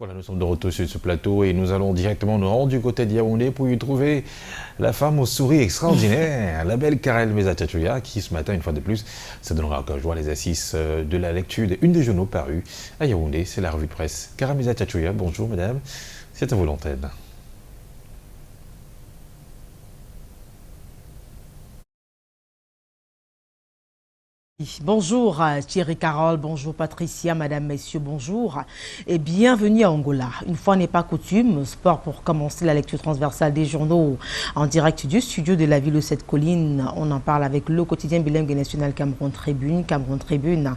Voilà, nous sommes de retour sur ce plateau et nous allons directement nous rendre du côté de Yaoundé pour y trouver la femme aux souris extraordinaires, la belle Karel Meza-Tchatchoua, qui ce matin, une fois de plus, se donnera encore joie les assises de la lecture d'une des journaux parus à Yaoundé. C'est la revue de presse. Karel Meza-Tchatchoua, bonjour madame, c'est à vous l'antenne. Bonjour Thierry Carole, bonjour Patricia, madame, messieurs, bonjour et bienvenue à Angola. Une fois n'est pas coutume, sport pour commencer la lecture transversale des journaux en direct du studio de la ville de cette colline. On en parle avec le quotidien bilingue national Cameroun Tribune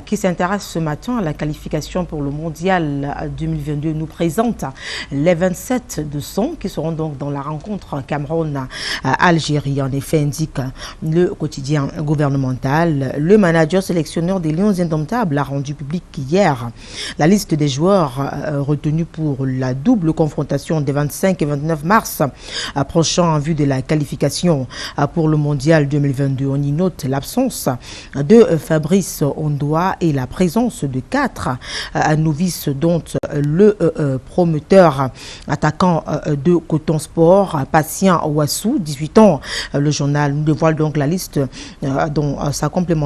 qui s'intéresse ce matin à la qualification pour le mondial 2022. Nous présente les 27 de son qui seront donc dans la rencontre Cameroun-Algérie. En effet, indique le quotidien gouvernemental. Le manager sélectionneur des Lions Indomptables a rendu public hier la liste des joueurs retenus pour la double confrontation des 25 et 29 mars prochains en vue de la qualification pour le mondial 2022. On y note l'absence de Fabrice Ondoa et la présence de 4 novices, dont le promoteur attaquant de Coton Sport, Patient Ouassou, 18 ans. Le journal nous dévoile donc la liste dont sa complémentarité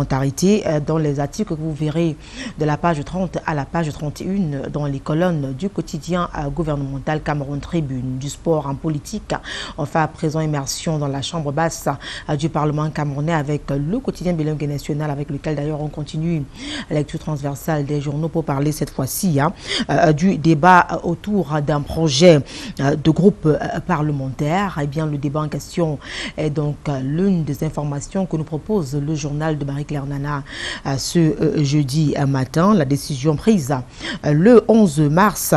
dans les articles que vous verrez de la page 30 à la page 31 dans les colonnes du quotidien gouvernemental Cameroun Tribune. Du sport en politique, on fait à présent immersion dans la chambre basse du Parlement camerounais avec le quotidien bilingue national, avec lequel d'ailleurs on continue la lecture transversale des journaux pour parler cette fois-ci du débat autour d'un projet de groupe parlementaire. Eh bien, le débat en question est donc l'une des informations que nous propose le journal de Marie-Claire Nana ce jeudi matin. La décision prise le 11 mars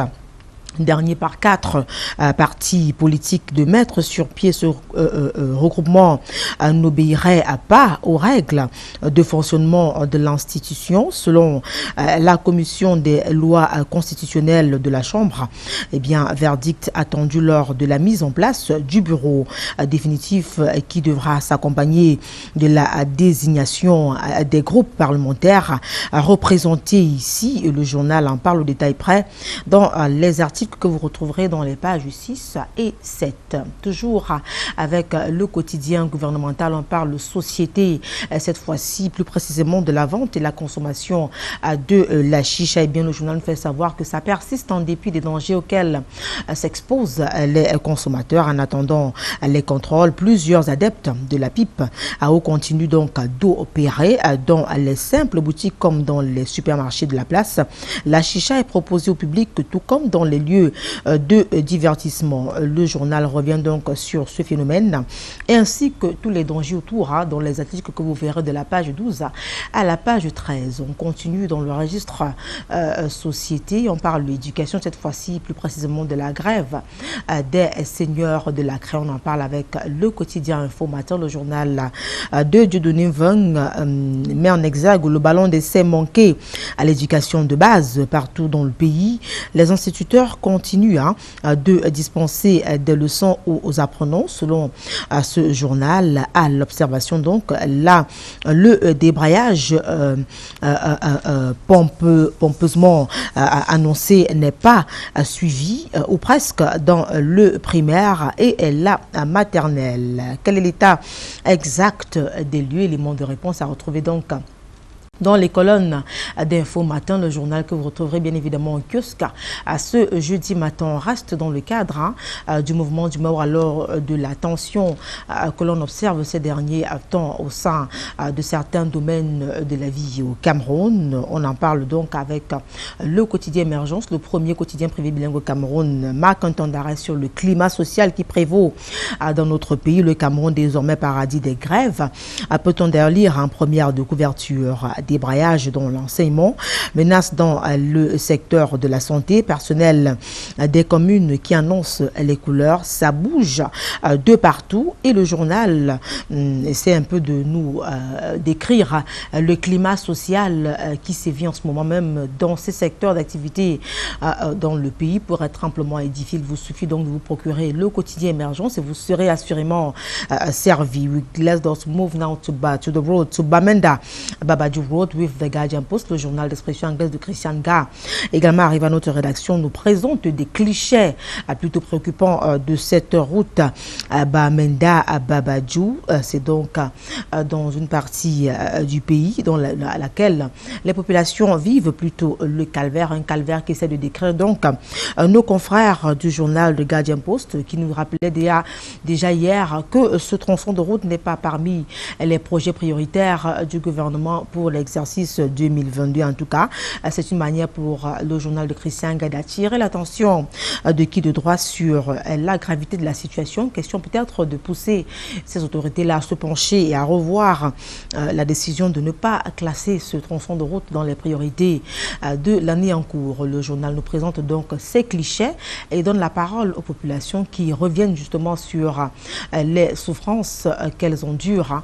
dernier par 4 partis politiques de mettre sur pied ce regroupement n'obéirait pas aux règles de fonctionnement de l'institution. Selon la commission des lois constitutionnelles de la Chambre, eh bien, verdict attendu lors de la mise en place du bureau définitif qui devra s'accompagner de la désignation des groupes parlementaires représentés ici. Le journal en parle au détail près dans les articles que vous retrouverez dans les pages 6 et 7. Toujours avec le quotidien gouvernemental, on parle société, cette fois-ci plus précisément de la vente et la consommation de la chicha. Et bien, le journal nous fait savoir que ça persiste en dépit des dangers auxquels s'exposent les consommateurs. En attendant les contrôles, plusieurs adeptes de la pipe continuent donc d'opérer dans les simples boutiques comme dans les supermarchés de la place. La chicha est proposée au public tout comme dans les lieux de divertissement. Le journal revient donc sur ce phénomène ainsi que tous les dangers autour dans les articles que vous verrez de la page 12 à la page 13. On continue dans le registre société. On parle de l'éducation, cette fois-ci plus précisément de la grève des seigneurs de la Craie. On en parle avec le quotidien Informateur. Le journal de Dieudonné Veng met en exergue le ballon d'essai manqué à l'éducation de base partout dans le pays. Les instituteurs continue de dispenser des leçons aux apprenants. Selon ce journal, à l'observation donc, là, le débrayage pompeusement annoncé n'est pas suivi ou presque dans le primaire et la maternelle. Quel est l'état exact des lieux? Éléments de réponse à retrouver donc dans les colonnes d'Info Matin, le journal que vous retrouverez bien évidemment au kiosque. À ce jeudi matin, on reste dans le cadre du mouvement d'humeur alors de la tension que l'on observe ces derniers temps au sein de certains domaines de la vie au Cameroun. On en parle donc avec le quotidien Émergence, le premier quotidien privé bilingue au Cameroun, marque un temps d'arrêt sur le climat social qui prévaut dans notre pays. Le Cameroun désormais paradis des grèves. Peut-on d'ailleurs lire en première de couverture débrayage dans l'enseignement, menace dans le secteur de la santé, personnel des communes qui annoncent les couleurs, ça bouge de partout et le journal essaie un peu de nous décrire le climat social qui sévit en ce moment même dans ces secteurs d'activité dans le pays. Pour être amplement édifié, il vous suffit donc de vous procurer le quotidien Émergence et vous serez assurément servi. Let's move now to the road, to Bamenda, Babadjou Road. Road with the Guardian Post, le journal d'expression anglaise de Christian Ga, également arrive à notre rédaction, nous présente des clichés plutôt préoccupants de cette route Bamenda à Babadjou. C'est donc dans une partie du pays dans laquelle les populations vivent plutôt le calvaire, un calvaire qui essaie de décrire donc nos confrères du journal de Guardian Post qui nous rappelaient déjà hier que ce tronçon de route n'est pas parmi les projets prioritaires du gouvernement pour l'exercice 2022. En tout cas, c'est une manière pour le journal de Christian Ga d'attirer l'attention de qui de droit sur la gravité de la situation. Question peut-être de pousser ces autorités-là à se pencher et à revoir la décision de ne pas classer ce tronçon de route dans les priorités de l'année en cours. Le journal nous présente donc ces clichés et donne la parole aux populations qui reviennent justement sur les souffrances qu'elles endurent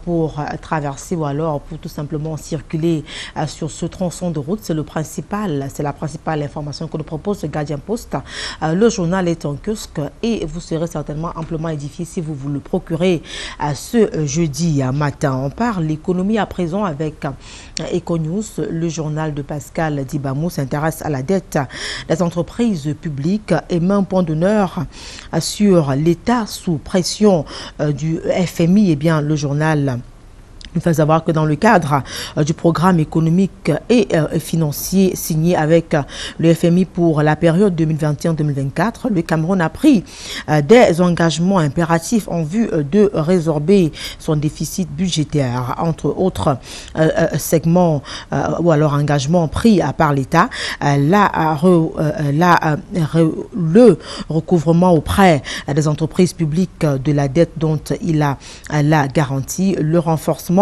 pour traverser ou alors pour tout simplement circuler sur ce tronçon de route. C'est la principale information que nous propose le Guardian Post. Le journal est en kiosque et vous serez certainement amplement édifié si vous le procurez ce jeudi matin. On parle l'économie à présent avec Econews. Le journal de Pascal Dibamou s'intéresse à la dette des entreprises publiques et met un point d'honneur sur l'État sous pression du FMI. Eh bien, le journal nous fait savoir que dans le cadre du programme économique et financier signé avec le FMI pour la période 2021-2024, le Cameroun a pris des engagements impératifs en vue de résorber son déficit budgétaire. Entre autres segments ou alors engagements pris par l'État, le recouvrement auprès des entreprises publiques de la dette dont il a la garantie, le renforcement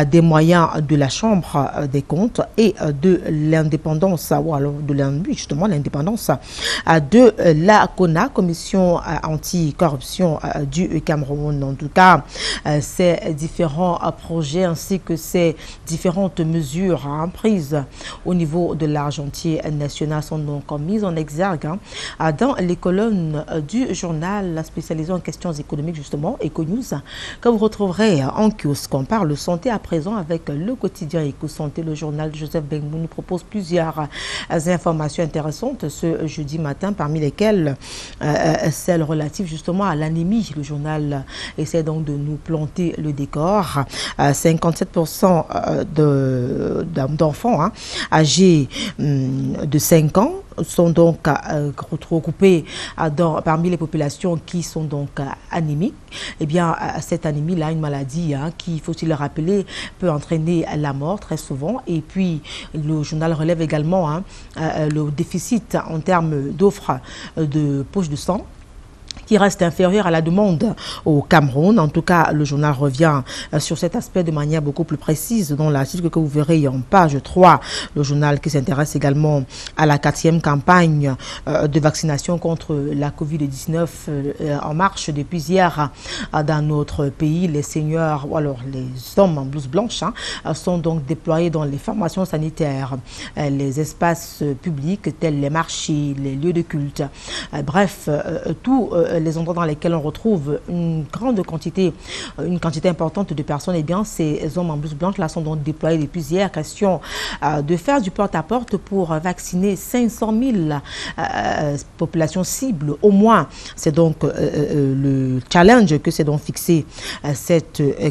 des moyens de la Chambre des comptes et de l'indépendance, ou alors de l'indépendance de la CONA, Commission anti-corruption du Cameroun. En tout cas, ces différents projets ainsi que ces différentes mesures prises au niveau de l'argentier national sont donc mises en exergue dans les colonnes du journal spécialisé en questions économiques, justement, Econews, que vous retrouverez en kiosque. On parle santé à présent avec le quotidien Éco-Santé. Le journal de Joseph Bengbou nous propose plusieurs informations intéressantes ce jeudi matin, parmi lesquelles celles relatives justement à l'anémie. Le journal essaie donc de nous planter le décor. 57% d'enfants âgés de 5 ans sont donc regroupés parmi les populations qui sont donc anémiques. Eh bien, cette anémie-là, une maladie qui, faut-il le rappeler, peut entraîner la mort très souvent. Et puis, le journal relève également le déficit en termes d'offres de poches de sang qui reste inférieure à la demande au Cameroun. En tout cas, le journal revient sur cet aspect de manière beaucoup plus précise dans l'article que vous verrez en page 3. Le journal qui s'intéresse également à la 4e campagne de vaccination contre la Covid-19 en marche depuis hier dans notre pays. Les seniors, ou alors les hommes en blouse blanche, sont donc déployés dans les formations sanitaires, les espaces publics tels les marchés, les lieux de culte. Bref, tout les endroits dans lesquels on retrouve une quantité importante de personnes, eh bien, ces hommes en blouse blanche là sont donc déployés depuis hier. Question de faire du porte-à-porte pour vacciner 500 000 populations cibles au moins. C'est donc le challenge que s'est donc fixé ce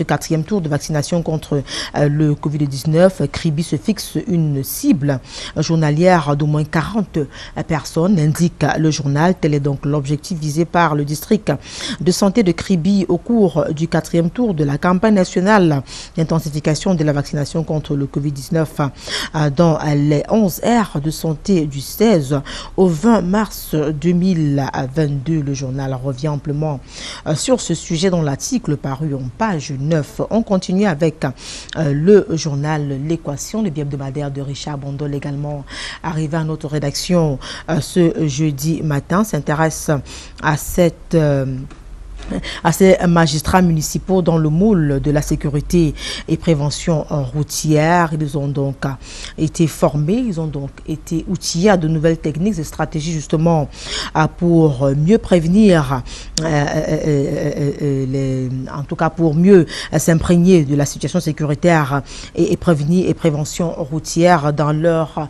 quatrième tour de vaccination contre le Covid-19. Kribi se fixe une cible journalière d'au moins 40 personnes, indique le journal. Tel est donc l'objectif visé par le district de santé de Kribi au cours du 4e tour de la campagne nationale d'intensification de la vaccination contre le Covid-19 dans les 11 aires de santé du 16 au 20 mars 2022. Le journal revient amplement sur ce sujet dans l'article paru en page 9. On continue avec le journal L'Équation, le bi-hebdomadaire de Richard Bondol, également arrivé à notre rédaction ce jeudi matin, s'intéresse à cette à ces magistrats municipaux dans le moule de la sécurité et prévention routière. Ils ont donc été formés, ils ont donc été outillés à de nouvelles techniques et stratégies justement pour mieux prévenir, en tout cas pour mieux s'imprégner de la situation sécuritaire et prévention routière dans leur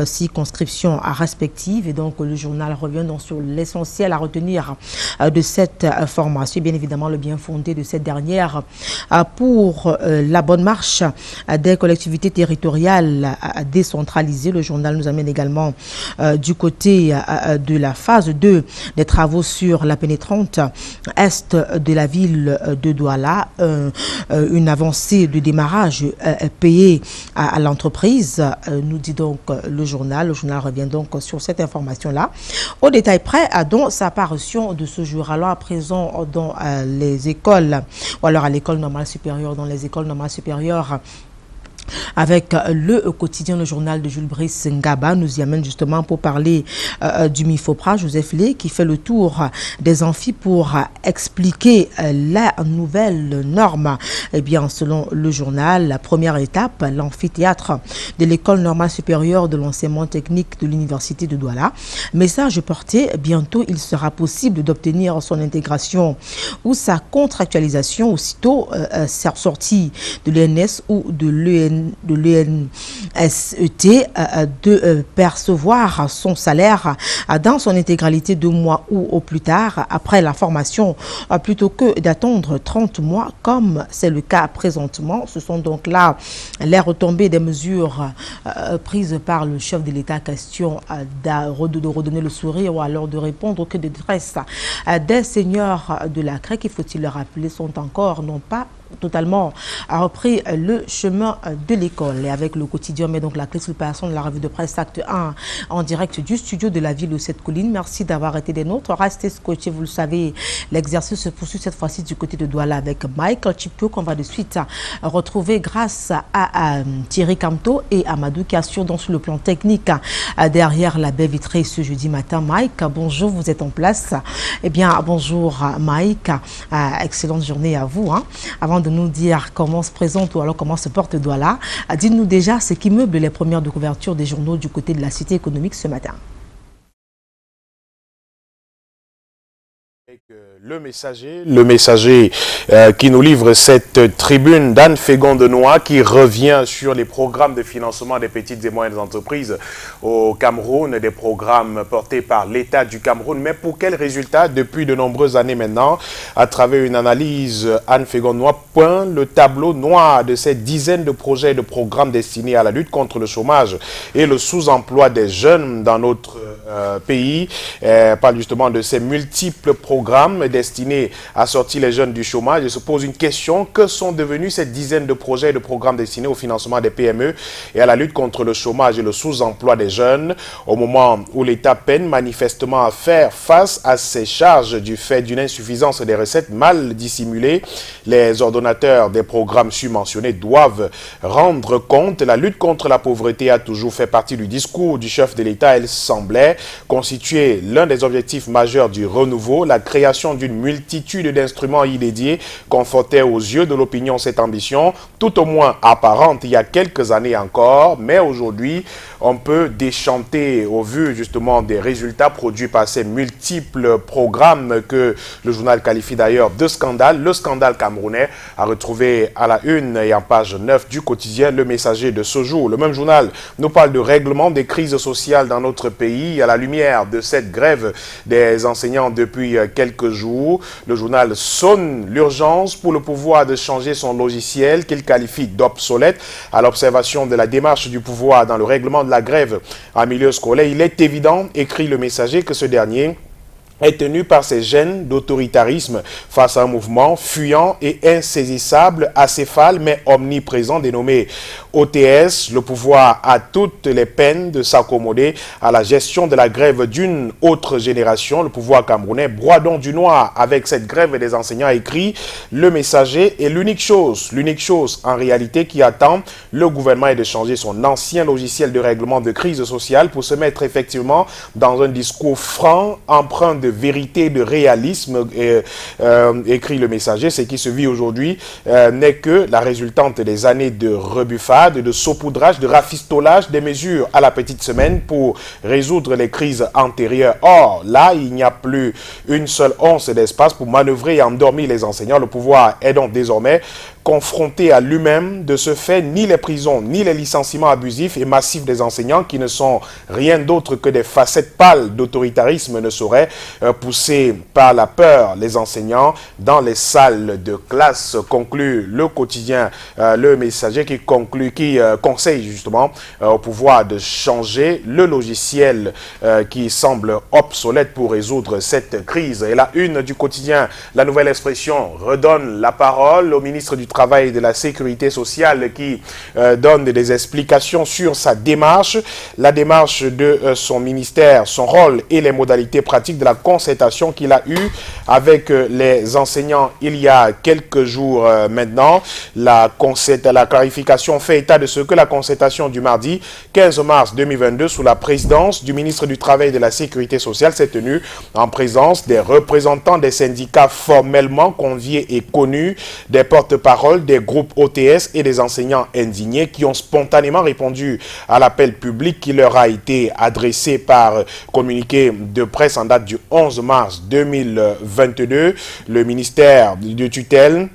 circonscription respective. Et donc le journal revient donc sur l'essentiel à retenir de cette formation, bien évidemment le bien fondé de cette dernière pour la bonne marche des collectivités territoriales décentralisées. Le journal nous amène également du côté de la phase 2 des travaux sur la pénétrante est de la ville de Douala, une avancée de démarrage payée à l'entreprise, nous dit donc le journal. Le journal revient donc sur cette information-là. Au détail près, dont sa parution de ce jour. Alors à présent, dans les écoles, ou alors à l'école normale supérieure, dans les écoles normales supérieures, avec le quotidien, le journal de Jules Brice Ngaba, nous y amène justement pour parler du MIFOPRA, Joseph Lé, qui fait le tour des amphis pour expliquer la nouvelle norme. Eh bien, selon le journal, la première étape, l'amphithéâtre de l'école normale supérieure de l'enseignement technique de l'université de Douala. Message porté, bientôt il sera possible d'obtenir son intégration ou sa contractualisation aussitôt sortie de l'ENS ou de l'ENSET, de percevoir son salaire dans son intégralité 2 mois ou au plus tard après la formation, plutôt que d'attendre 30 mois comme c'est le cas présentement. Ce sont donc là les retombées des mesures prises par le chef de l'État, question de redonner le sourire ou alors de répondre que des détresses des seigneurs de la CREC, il faut-il le rappeler, sont encore non pas totalement a repris le chemin de l'école. Et avec le quotidien, mais donc la clé sur de la revue de presse acte 1 en direct du studio de la ville de cette colline. Merci d'avoir été des nôtres. Restez scotchés, vous le savez, l'exercice se poursuit cette fois-ci du côté de Douala avec Michael Chipko qu'on va de suite retrouver grâce à Thierry Camto et Amadou qui assurent donc sur le plan technique derrière la baie vitrée ce jeudi matin. Mike, bonjour, vous êtes en place. Eh bien, bonjour Mike, excellente journée à vous. Avant de nous dire comment se présente ou alors comment se porte Douala, dites-nous déjà ce qui meuble les premières de couverture des journaux du côté de la cité économique ce matin. Le messager qui nous livre cette tribune d'Anne Fégon-Denoy qui revient sur les programmes de financement des petites et moyennes entreprises au Cameroun, des programmes portés par l'État du Cameroun. Mais pour quels résultats? Depuis de nombreuses années maintenant, à travers une analyse, Anne Fégon-Denoy peint le tableau noir de ces dizaines de projets et de programmes destinés à la lutte contre le chômage et le sous-emploi des jeunes dans notre pays. Elle parle justement de ces multiples programmes destinés à sortir les jeunes du chômage et se pose une question: que sont devenus ces dizaines de projets et de programmes destinés au financement des PME et à la lutte contre le chômage et le sous-emploi des jeunes, au moment où l'État peine manifestement à faire face à ces charges du fait d'une insuffisance des recettes mal dissimulées? Les ordonnateurs des programmes subventionnés doivent rendre compte. La lutte contre la pauvreté a toujours fait partie du discours du chef de l'État. Elle semblait constituer l'un des objectifs majeurs du renouveau. La création d'une multitude d'instruments y dédiés confortait aux yeux de l'opinion cette ambition, tout au moins apparente il y a quelques années encore, mais aujourd'hui on peut déchanter au vu justement des résultats produits par ces multiples programmes que le journal qualifie d'ailleurs de scandale. Le scandale camerounais a retrouvé à la une et en page 9 du quotidien Le Messager de ce jour. Le même journal nous parle de règlement des crises sociales dans notre pays à la lumière de cette grève des enseignants depuis quelques jours. Le journal sonne l'urgence pour le pouvoir de changer son logiciel qu'il qualifie d'obsolète. À l'observation de la démarche du pouvoir dans le règlement de la grève en milieu scolaire, il est évident, écrit Le Messager, que ce dernier est tenu par ces gènes d'autoritarisme face à un mouvement fuyant et insaisissable, acéphale mais omniprésent dénommé OTS. Le pouvoir a toutes les peines de s'accommoder à la gestion de la grève d'une autre génération. Le pouvoir camerounais broie donc du noir avec cette grève des enseignants, écrit Le Messager. Et l'unique chose en réalité qui attend le gouvernement est de changer son ancien logiciel de règlement de crise sociale pour se mettre effectivement dans un discours franc, empreint de vérité, de réalisme, écrit le messager. Ce qui se vit aujourd'hui n'est que la résultante des années de rebuffade, de saupoudrage, de rafistolage des mesures à la petite semaine pour résoudre les crises antérieures. Or, là, il n'y a plus une seule once d'espace pour manœuvrer et endormir les enseignants. Le pouvoir est donc désormais confronté à lui-même. De ce fait, ni les prisons, ni les licenciements abusifs et massifs des enseignants, qui ne sont rien d'autre que des facettes pâles d'autoritarisme, ne sauraient pousser par la peur les enseignants dans les salles de classe, conclut le quotidien Le Messager, qui conseille justement au pouvoir de changer le logiciel qui semble obsolète pour résoudre cette crise. Et la une du quotidien La Nouvelle Expression redonne la parole au ministre du Travail et de la Sécurité sociale, qui donne des explications sur sa démarche, la démarche de son ministère, son rôle et les modalités pratiques de la concertation qu'il a eue avec les enseignants il y a quelques jours maintenant. La clarification fait état de ce que la concertation du mardi 15 mars 2022 sous la présidence du ministre du Travail et de la Sécurité sociale s'est tenue en présence des représentants des syndicats formellement conviés et connus, des porte-parole des groupes OTS et des enseignants indignés, qui ont spontanément répondu à l'appel public qui leur a été adressé par communiqué de presse en date du 11 mars 2022. Le ministère de tutelle,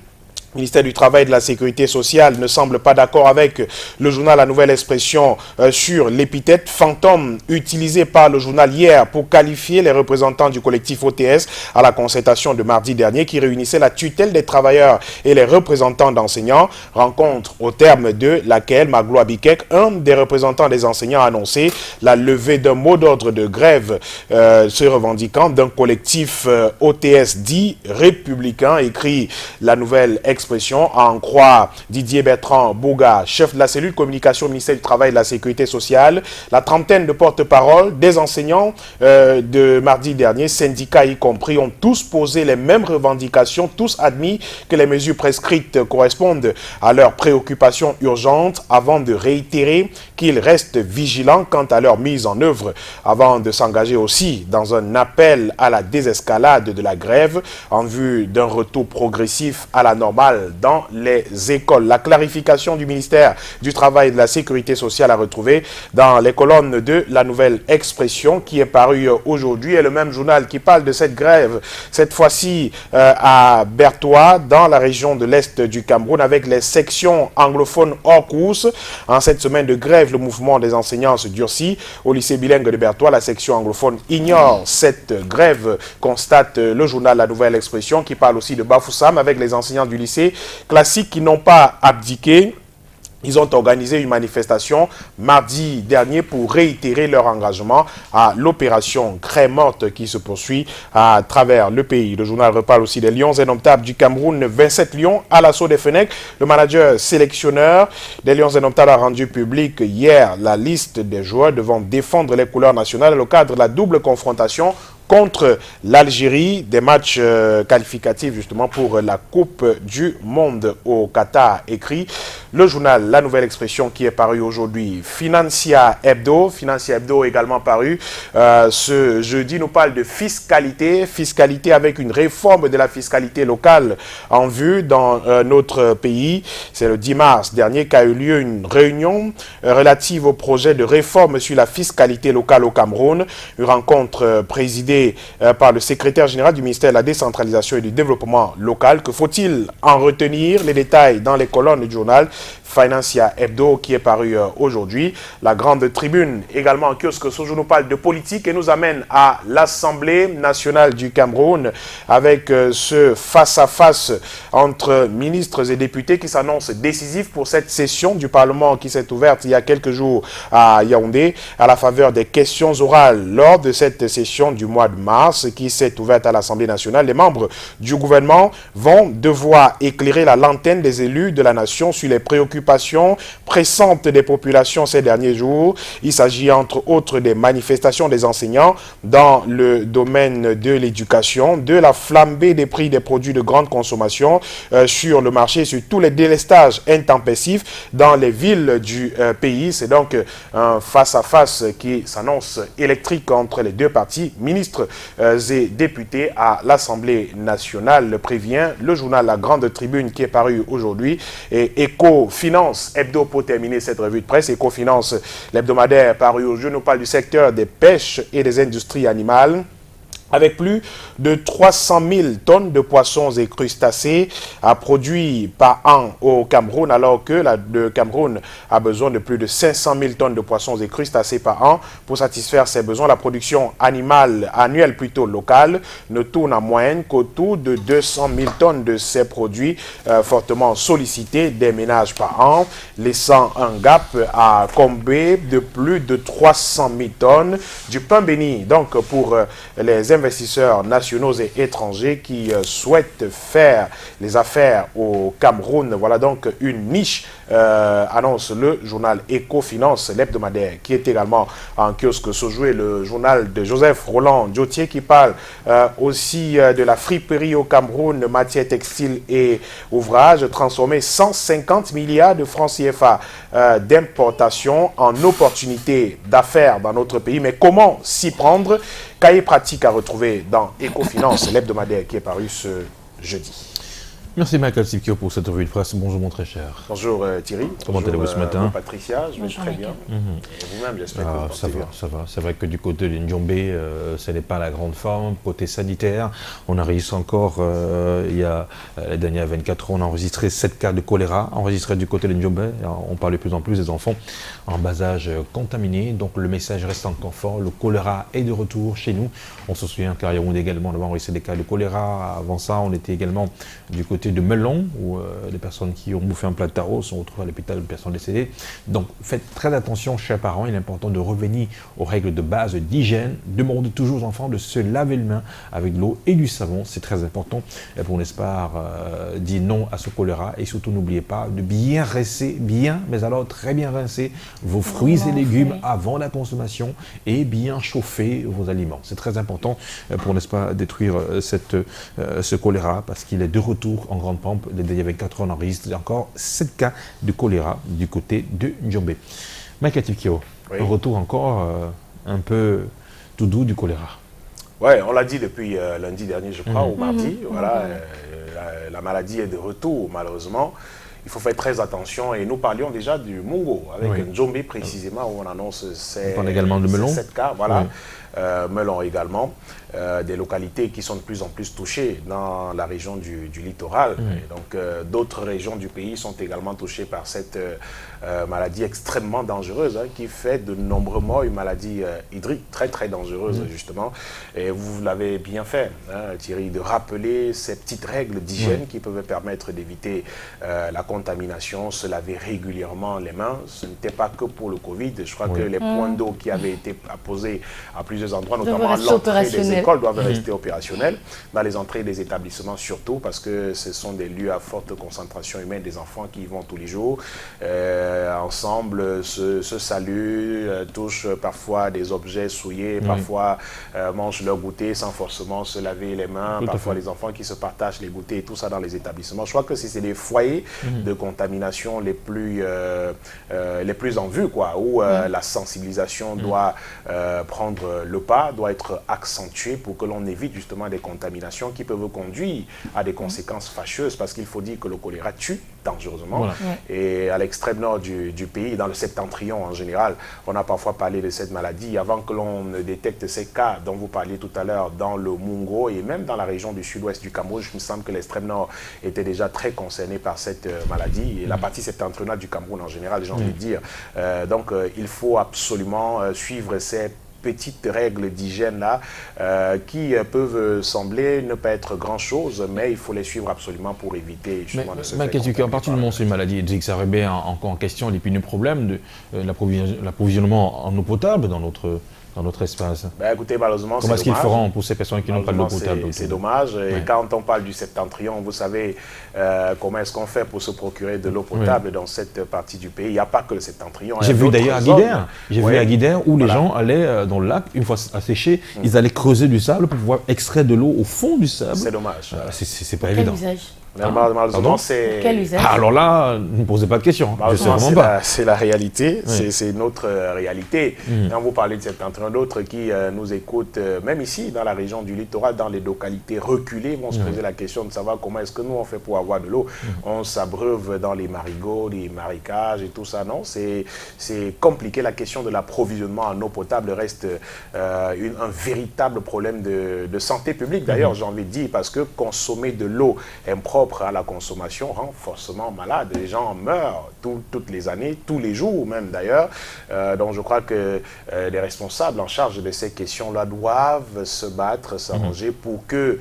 le ministère du Travail et de la Sécurité sociale, ne semble pas d'accord avec le journal La Nouvelle Expression sur l'épithète fantôme utilisée par le journal hier pour qualifier les représentants du collectif OTS à la concertation de mardi dernier, qui réunissait la tutelle des travailleurs et les représentants d'enseignants. Rencontre au terme de laquelle Magloire Bikek, un des représentants des enseignants, a annoncé la levée d'un mot d'ordre de grève se revendiquant d'un collectif OTS dit républicain, écrit La Nouvelle Expression. À en croire Didier Bertrand Bouga, chef de la cellule communication au ministère du Travail et de la Sécurité sociale, la trentaine de porte-parole des enseignants de mardi dernier, syndicats y compris, ont tous posé les mêmes revendications, tous admis que les mesures prescrites correspondent à leurs préoccupations urgentes, avant de réitérer qu'ils restent vigilants quant à leur mise en œuvre, avant de s'engager aussi dans un appel à la désescalade de la grève en vue d'un retour progressif à la normale dans les écoles. La clarification du ministère du Travail et de la Sécurité sociale a retrouvé dans les colonnes de La Nouvelle Expression, qui est parue aujourd'hui, et le même journal qui parle de cette grève, cette fois-ci à Bertoua, dans la région de l'Est du Cameroun, avec les sections anglophones hors course. En cette semaine de grève, le mouvement des enseignants se durcit. Au lycée bilingue de Bertoua, la section anglophone ignore cette grève, constate le journal La Nouvelle Expression, qui parle aussi de Bafoussam, avec les enseignants du lycée classique qui n'ont pas abdiqué. Ils ont organisé une manifestation mardi dernier pour réitérer leur engagement à l'opération Craie morte qui se poursuit à travers le pays. Le journal reparle aussi des Lions indomptables du Cameroun, 27 lions à l'assaut des Fennecs. Le manager sélectionneur des Lions indomptables a rendu public hier la liste des joueurs devant défendre les couleurs nationales dans le cadre de la double confrontation contre l'Algérie, des matchs qualificatifs justement pour la Coupe du Monde au Qatar, écrit le journal La Nouvelle Expression, qui est paru aujourd'hui. Financia Hebdo également paru ce jeudi, nous parle de fiscalité avec une réforme de la fiscalité locale en vue dans notre pays. C'est le 10 mars dernier qu'a eu lieu une réunion relative au projet de réforme sur la fiscalité locale au Cameroun, une rencontre présidée par le secrétaire général du ministère de la décentralisation et du développement local. Que faut-il en retenir? Les détails dans les colonnes du journal Financia Hebdo, qui est paru aujourd'hui. La grande tribune également en kiosque ce jour nous parle de politique et nous amène à l'Assemblée nationale du Cameroun, avec ce face-à-face entre ministres et députés qui s'annonce décisif pour cette session du Parlement qui s'est ouverte il y a quelques jours à Yaoundé, à la faveur des questions orales. Lors de cette session du mois de mars qui s'est ouverte à l'Assemblée nationale, les membres du gouvernement vont devoir éclairer la lanterne des élus de la nation sur les préoccupations préoccupation pressante des populations ces derniers jours. Il s'agit entre autres des manifestations des enseignants dans le domaine de l'éducation, de la flambée des prix des produits de grande consommation sur le marché, sur tous les délestages intempestifs dans les villes du pays. C'est donc un face-à-face qui s'annonce électrique entre les deux partis, ministres et députés à l'Assemblée nationale, le prévient le journal La Grande Tribune qui est paru aujourd'hui. Et Eco-Finance Hebdo pour terminer cette revue de presse. Eco-Finance, l'hebdomadaire paru aujourd'hui, nous parle du secteur des pêches et des industries animales, avec plus de 300 000 tonnes de poissons et crustacés produits par an au Cameroun, alors que le Cameroun a besoin de plus de 500 000 tonnes de poissons et crustacés par an pour satisfaire ses besoins. La production animale annuelle plutôt locale ne tourne en moyenne qu'autour de 200 000 tonnes de ces produits fortement sollicités des ménages par an, laissant un gap à combler de plus de 300 000 tonnes du pain béni. Donc pour les investisseurs nationaux et étrangers qui souhaitent faire les affaires au Cameroun. Voilà donc une niche, annonce le journal Eco-Finance, l'hebdomadaire, qui est également en kiosque ce jour, le journal de Joseph Roland Diotier qui parle aussi de la friperie au Cameroun, matières textiles et ouvrages, transformer 150 milliards de francs CFA d'importation en opportunités d'affaires dans notre pays. Mais comment s'y prendre? Cahier pratique à retrouver dans Eco-Finance, l'hebdomadaire qui est paru ce jeudi. Merci Michael Sipkio pour cette revue de presse. Bonjour mon très cher. Bonjour Thierry. Comment allez-vous ce matin? Patricia, je vais très bien. Et vous-même, j'espère que vous ça va, ça va. C'est vrai que du côté de Njombe, ce n'est pas la grande forme. Côté sanitaire, on enregistre encore, il y a les dernières 24 heures, on a enregistré 7 cas de choléra enregistrés du côté de Njombe. On parle de plus en plus des enfants en bas âge contaminés. Donc le message reste encore fort. Le choléra est de retour chez nous. On se souvient qu'à Yaoundé également, on a enregistré des cas de choléra. Avant ça, on était également du côté de Melon, où les personnes qui ont bouffé un plat de taro sont retrouvées à l'hôpital, de personnes décédées. Donc faites très attention, chers parents, il est important de revenir aux règles de base d'hygiène. Demandez toujours aux enfants de se laver les mains avec de l'eau et du savon, c'est très important pour, n'est-ce pas, dire non à ce choléra. Et surtout, n'oubliez pas de bien rincer, mais alors très bien rincer vos fruits et légumes avant la consommation et bien chauffer vos aliments. C'est très important pour, n'est-ce pas, détruire ce choléra, parce qu'il est de retour en grande pompe. Les dernières 24 heures, on enregistre encore 7 cas de choléra du côté de Njombe. Michael Sipkio, un retour encore un peu tout doux du choléra. Oui, on l'a dit depuis lundi dernier, je crois, ou mardi. Voilà, la maladie est de retour, malheureusement. Il faut faire très attention. Et nous parlions déjà du Mungo, avec Njombe précisément, où on annonce ces 7 cas. Voilà. Melon également, des localités qui sont de plus en plus touchées dans la région du littoral. Et donc d'autres régions du pays sont également touchées par cette maladie extrêmement dangereuse, qui fait de nombreux morts, une maladie hydrique très très dangereuse justement. Et vous l'avez bien fait, Thierry, de rappeler ces petites règles d'hygiène qui peuvent permettre d'éviter la contamination, se laver régulièrement les mains. Ce n'était pas que pour le Covid. Je crois que les points d'eau qui avaient été apposés à plusieurs endroits, notamment à l'entrée des écoles, doivent rester opérationnels, dans les entrées des établissements surtout, parce que ce sont des lieux à forte concentration humaine, des enfants qui y vont tous les jours, ensemble se saluent, touchent parfois des objets souillés, parfois mangent leur goûter sans forcément se laver les mains, parfois les enfants qui se partagent les goûters et tout ça dans les établissements. Je crois que c'est les foyers de contamination les plus en vue, quoi, où la sensibilisation doit prendre le pas, doit être accentuée pour que l'on évite justement des contaminations qui peuvent conduire à des conséquences fâcheuses, parce qu'il faut dire que le choléra tue dangereusement. Voilà. Et à l'extrême nord du pays, dans le septentrion en général, on a parfois parlé de cette maladie. Avant que l'on ne détecte ces cas dont vous parliez tout à l'heure dans le Mungo et même dans la région du sud-ouest du Cameroun, je me semble que l'extrême nord était déjà très concerné par cette maladie, et la partie septentrionale du Cameroun en général, j'ai envie de dire. Donc il faut absolument suivre ces petites règles d'hygiène là qui peuvent sembler ne pas être grand chose, mais il faut les suivre absolument pour éviter justement de se faire contaminer. À partir du moment où c'est une maladie exacerbée en question, il n'y a plus de problème de l'approvisionnement en eau potable dans notre dans notre espace. Ben, écoutez, malheureusement, comment est-ce qu'ils feront pour ces personnes qui n'ont pas de l'eau potable? C'est dommage. Et quand on parle du septentrion, vous savez comment est-ce qu'on fait pour se procurer de l'eau potable dans cette partie du pays. Il n'y a pas que le septentrion. J'ai vu d'ailleurs à Guidère. J'ai vu à Guidère où les gens allaient dans le lac, une fois asséché, ils allaient creuser du sable pour pouvoir extraire de l'eau au fond du sable. C'est dommage. C'est pas évident. Malheureusement, c'est... Quel usage? Alors là, ne posez pas de questions. C'est la réalité, c'est notre réalité. Quand vous parlez de septentrion, d'autres qui nous écoutent, même ici, dans la région du littoral, dans les localités reculées, vont se poser la question de savoir comment est-ce que nous, on fait pour avoir de l'eau. On s'abreuve dans les marigots, les marécages et tout ça, non? C'est compliqué. La question de l'approvisionnement en eau potable reste un véritable problème de santé publique. D'ailleurs, j'ai envie de dire, parce que consommer de l'eau impropre à la consommation rend forcément malade. Les gens meurent toutes les années, tous les jours même d'ailleurs. Donc je crois que les responsables en charge de ces questions-là doivent se battre, s'arranger pour que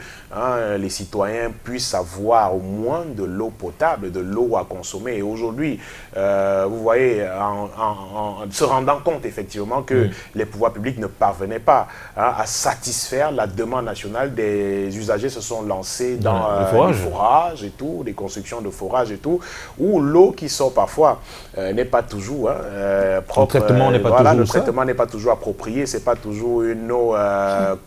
les citoyens puissent avoir au moins de l'eau potable, de l'eau à consommer. Et aujourd'hui, vous voyez, en se rendant compte effectivement que les pouvoirs publics ne parvenaient pas à satisfaire la demande nationale, des usagers se sont lancés dans les forages et tout, des constructions de forages et tout, où l'eau qui sort parfois n'est pas toujours propre. Le traitement n'est pas toujours le traitement n'est pas toujours approprié, c'est pas toujours une eau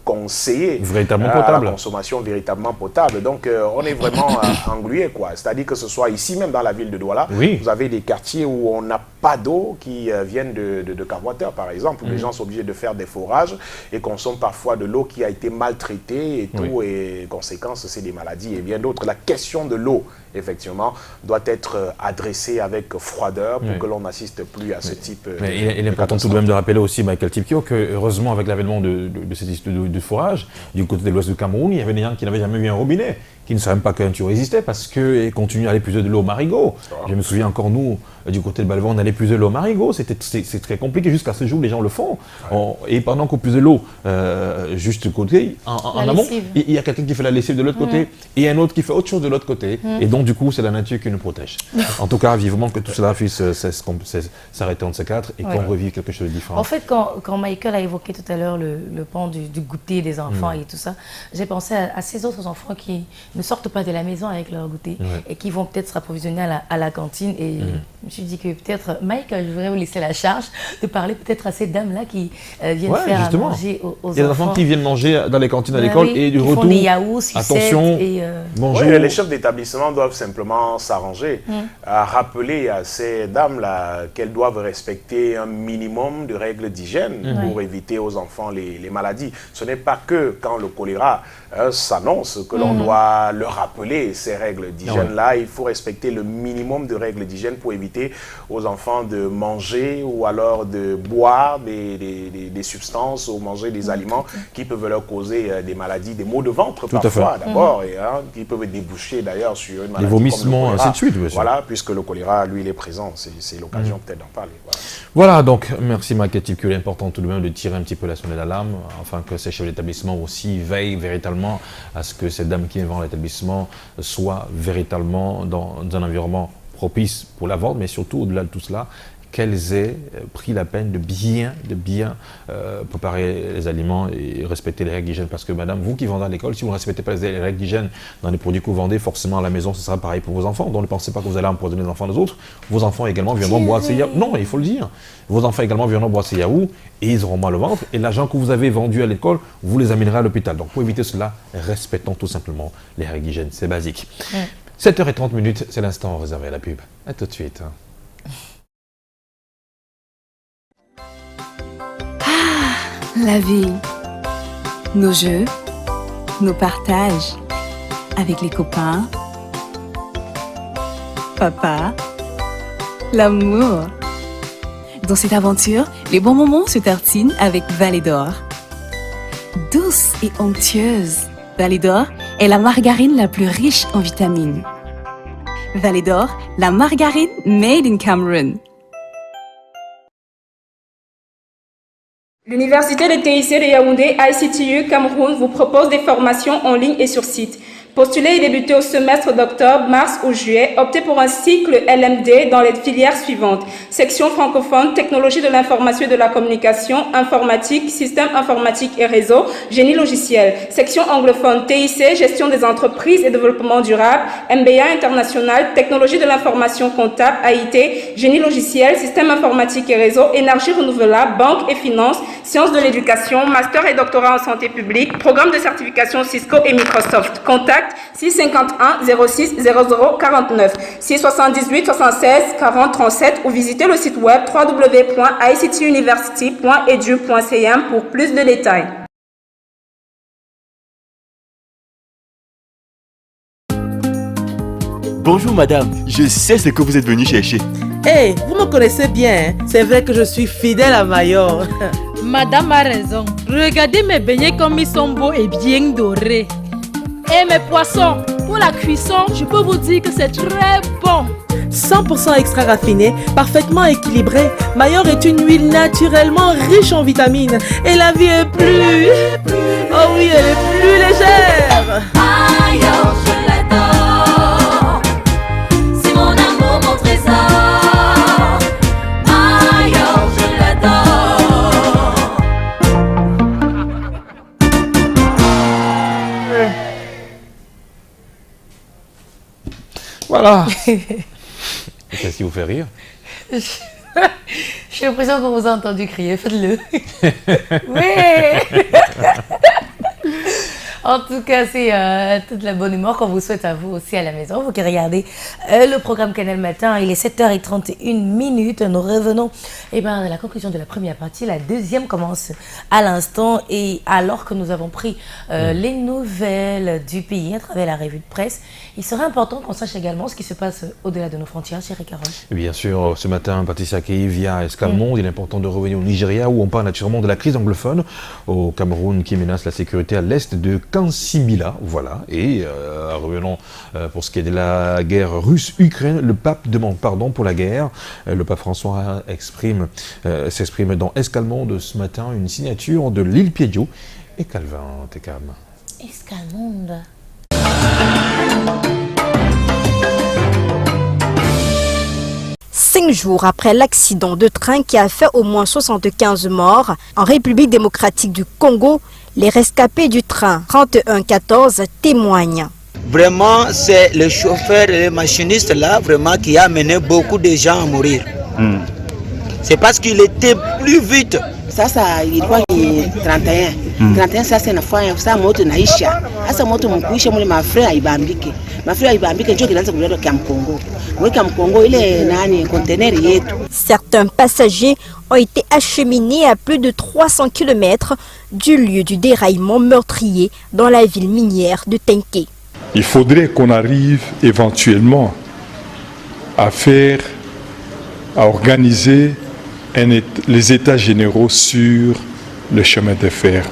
conseillée véritablement potable. À la consommation véritablement potable. Donc on est vraiment englué, quoi. C'est-à-dire que ce soit ici même dans la ville de Douala, vous avez des quartiers où on n'a pas d'eau qui viennent de Camwater, par exemple, où les gens sont obligés de faire des forages et consomment parfois de l'eau qui a été maltraitée et tout, et conséquence, c'est des maladies et bien d'autres. La question de l'eau, effectivement, doit être adressée avec froideur pour que l'on n'assiste plus à ce type Mais il est important tout de même de rappeler aussi, Michael Tipkio, que heureusement, avec l'avènement de cette histoire de forage, du côté de l'ouest du Cameroun, il y avait des gens qui n'avaient jamais vu un robinet, qui ne savaient même pas qu'un tuyau existait, parce qu'ils continuaient à aller puiser de l'eau au marigot. Je me souviens encore, nous, du côté de Balvan, on allait puiser de l'eau au marigot. C'est très compliqué, jusqu'à ce jour, les gens le font. Et pendant qu'on puise de l'eau juste du côté, en amont, il y a quelqu'un qui fait la lessive de l'autre côté, et un autre qui fait autre chose de l'autre côté. Et donc, du coup, c'est la nature qui nous protège. En tout cas, vivement que tout cela puisse s'arrêter entre ces quatre et qu'on revive quelque chose de différent. En fait, quand Michael a évoqué tout à l'heure le pan du goûter des enfants et tout ça, j'ai pensé à ces autres enfants qui ne sortent pas de la maison avec leur goûter et qui vont peut-être s'approvisionner à la cantine. Et je me suis dit que peut-être, Michael, je voudrais vous laisser la charge de parler peut-être à ces dames-là qui viennent faire à manger aux enfants. Il y a des enfants qui viennent manger dans les cantines à l'école et du retour, font des yaourts, attention, bonjour. Les chefs d'établissement doivent simplement s'arranger à rappeler à ces dames-là qu'elles doivent respecter un minimum de règles d'hygiène pour éviter aux enfants les maladies. Ce n'est pas que quand le choléra s'annonce que l'on doit leur rappeler ces règles d'hygiène-là. Il faut respecter le minimum de règles d'hygiène pour éviter aux enfants de manger ou alors de boire des substances ou manger des aliments qui peuvent leur causer des maladies, des maux de ventre parfois d'abord, et qui peuvent déboucher d'ailleurs sur une maladie des vomissements, ainsi de suite. Voilà, puisque le choléra, lui, il est présent. C'est l'occasion peut-être d'en parler. Voilà, donc merci Michael Tipkio. Il est important tout de même de tirer un petit peu la sonnette d'alarme, afin que ces chefs d'établissement aussi veillent véritablement à ce que ces dames qui vendent l'établissement soient véritablement dans un environnement propice pour la vente, mais surtout au-delà de tout cela, qu'elles aient pris la peine de bien préparer les aliments et respecter les règles d'hygiène. Parce que madame, vous qui vendez à l'école, si vous ne respectez pas les règles d'hygiène dans les produits que vous vendez, forcément à la maison, ce sera pareil pour vos enfants. Donc ne pensez pas que vous allez empoisonner les enfants des autres. Vos enfants également viendront boire ces yaourts. Non, il faut le dire. Vos enfants également viendront boire ces yaourts et ils auront mal au ventre. Et l'argent que vous avez vendu à l'école, vous les amènerez à l'hôpital. Donc pour éviter cela, respectons tout simplement les règles d'hygiène. C'est basique. 7h30, c'est l'instant réservé à la pub. À tout de suite. La vie, nos jeux, nos partages avec les copains, papa, l'amour. Dans cette aventure, les bons moments se tartinent avec Vallée d'Or. Douce et onctueuse, Vallée d'Or est la margarine la plus riche en vitamines. Vallée d'Or, la margarine made in Cameroon. L'Université de TIC de Yaoundé, ICTU Cameroun, vous propose des formations en ligne et sur site. Postuler et débuter au semestre d'octobre, mars ou juillet. Opter pour un cycle LMD dans les filières suivantes. Section francophone, technologie de l'information et de la communication, informatique, système informatique et réseau, génie logiciel. Section anglophone, TIC, gestion des entreprises et développement durable, MBA international, technologie de l'information comptable, AIT, génie logiciel, système informatique et réseau, énergie renouvelable, banque et finances, sciences de l'éducation, master et doctorat en santé publique, programme de certification Cisco et Microsoft. Contact 651 06 00 49 678 76 40 37 ou visitez le site web www.ictuniversity.edu.cm pour plus de détails. Bonjour madame, je sais ce que vous êtes venue chercher. Hey, vous me connaissez bien, hein? C'est vrai que je suis fidèle à Mayor. Madame a raison. Regardez mes beignets comme ils sont beaux et bien dorés. Et mes poissons, pour la cuisson, je peux vous dire que c'est très bon. 100% extra raffiné, parfaitement équilibré. Mayor est une huile naturellement riche en vitamines. Et la vie est plus... Oh oui, elle est plus légère. Mayor, je l'adore. C'est mon amour, mon trésor. Mayor, je l'adore. Voilà. Qu'est-ce qui vous fait rire? J'ai l'impression qu'on vous a entendu crier, faites-le. Oui. En tout cas, c'est toute la bonne humeur qu'on vous souhaite à vous aussi à la maison. Vous qui regardez le programme Canal Matin, il est 7h31. Nous revenons à la conclusion de la première partie. La deuxième commence à l'instant. Et alors que nous avons pris les nouvelles du pays à travers la revue de presse, il serait important qu'on sache également ce qui se passe au-delà de nos frontières, chérie Carole. Bien sûr, ce matin, Patricia Kei via Escalmonde, il est important de revenir au Nigeria où on parle naturellement de la crise anglophone au Cameroun qui menace la sécurité à l'est de Kansimila. Voilà. Et revenons pour ce qui est de la guerre russe-Ukraine. Le pape demande pardon pour la guerre. Le pape François s'exprime dans Escalmonde ce matin, une signature de Lil Piédio et Calvin Tekam. Escalmonde. 5 jours après l'accident de train qui a fait au moins 75 morts en République démocratique du Congo, les rescapés du train 3114 témoignent. Vraiment, c'est le chauffeur et le machiniste là, vraiment, qui a amené beaucoup de gens à mourir. C'est parce qu'il était plus vite. Ça, il croit qu'il est 31. 31, ça, c'est une fois, ça, moto naisha. Ça, moto, mon couche, ma frère, il va m'ambiquer. Ma frère, il va m'ambiquer, je vais aller au Congo. Le Congo, il est dans un conteneur. Certains passagers ont été acheminés à plus de 300 km du lieu du déraillement meurtrier dans la ville minière de Tenké. Il faudrait qu'on arrive éventuellement à organiser les états généraux sur le chemin de fer.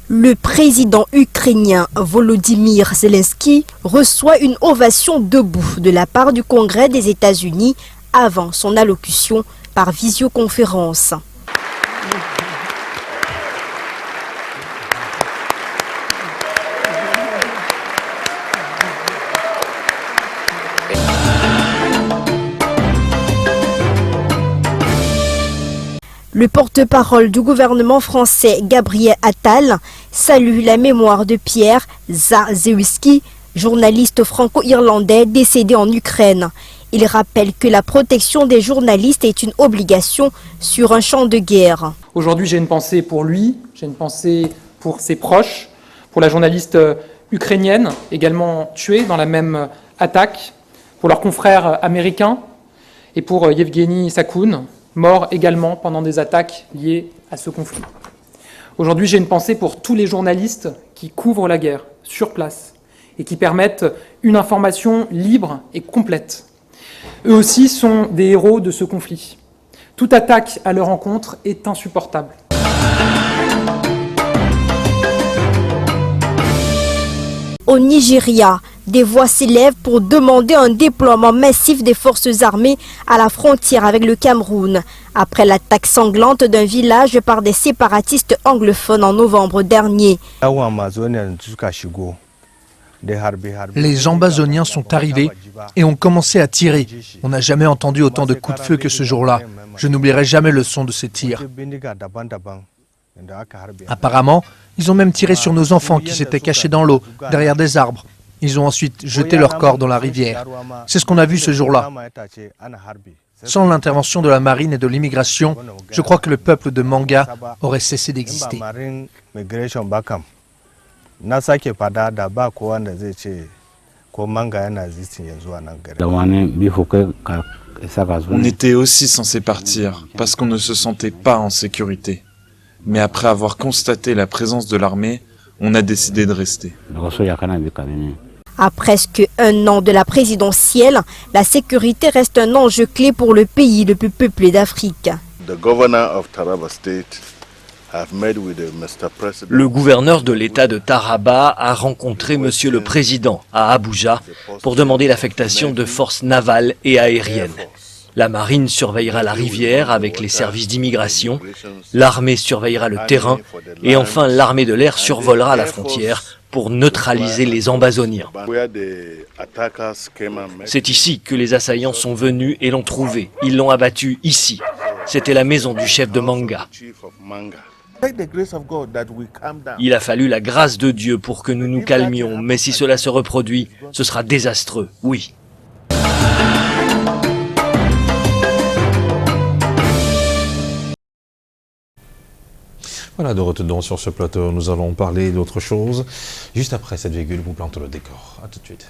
Le président ukrainien Volodymyr Zelensky reçoit une ovation debout de la part du Congrès des États-Unis avant son allocution par visioconférence. Le porte-parole du gouvernement français, Gabriel Attal, salue la mémoire de Pierre Zazewski, journaliste franco-irlandais décédé en Ukraine. Il rappelle que la protection des journalistes est une obligation sur un champ de guerre. Aujourd'hui, j'ai une pensée pour lui, j'ai une pensée pour ses proches, pour la journaliste ukrainienne, également tuée dans la même attaque, pour leurs confrères américains et pour Yevgeny Sakoun, mort également pendant des attaques liées à ce conflit. Aujourd'hui, j'ai une pensée pour tous les journalistes qui couvrent la guerre sur place et qui permettent une information libre et complète. Eux aussi sont des héros de ce conflit. Toute attaque à leur encontre est insupportable. Au Nigeria, Des voix s'élèvent pour demander un déploiement massif des forces armées à la frontière avec le Cameroun, après l'attaque sanglante d'un village par des séparatistes anglophones en novembre dernier. Les Ambazoniens sont arrivés et ont commencé à tirer. On n'a jamais entendu autant de coups de feu que ce jour-là. Je n'oublierai jamais le son de ces tirs. Apparemment, ils ont même tiré sur nos enfants qui s'étaient cachés dans l'eau, derrière des arbres. Ils ont ensuite jeté leurs corps dans la rivière. C'est ce qu'on a vu ce jour-là. Sans l'intervention de la marine et de l'immigration, je crois que le peuple de Manga aurait cessé d'exister. On était aussi censé partir parce qu'on ne se sentait pas en sécurité. Mais après avoir constaté la présence de l'armée, on a décidé de rester. À presque un an de la présidentielle, la sécurité reste un enjeu clé pour le pays le plus peuplé d'Afrique. Le gouverneur de l'État de Taraba a rencontré Monsieur le Président à Abuja pour demander l'affectation de forces navales et aériennes. La marine surveillera la rivière avec les services d'immigration, l'armée surveillera le terrain et enfin l'armée de l'air survolera la frontière pour neutraliser les Ambazoniens. C'est ici que les assaillants sont venus et l'ont trouvé. Ils l'ont abattu ici. C'était la maison du chef de Manga. Il a fallu la grâce de Dieu pour que nous nous calmions, mais si cela se reproduit, ce sera désastreux, oui. Voilà, de retour sur ce plateau, nous allons parler d'autre chose. Juste après cette virgule, vous plante le décor. A tout de suite.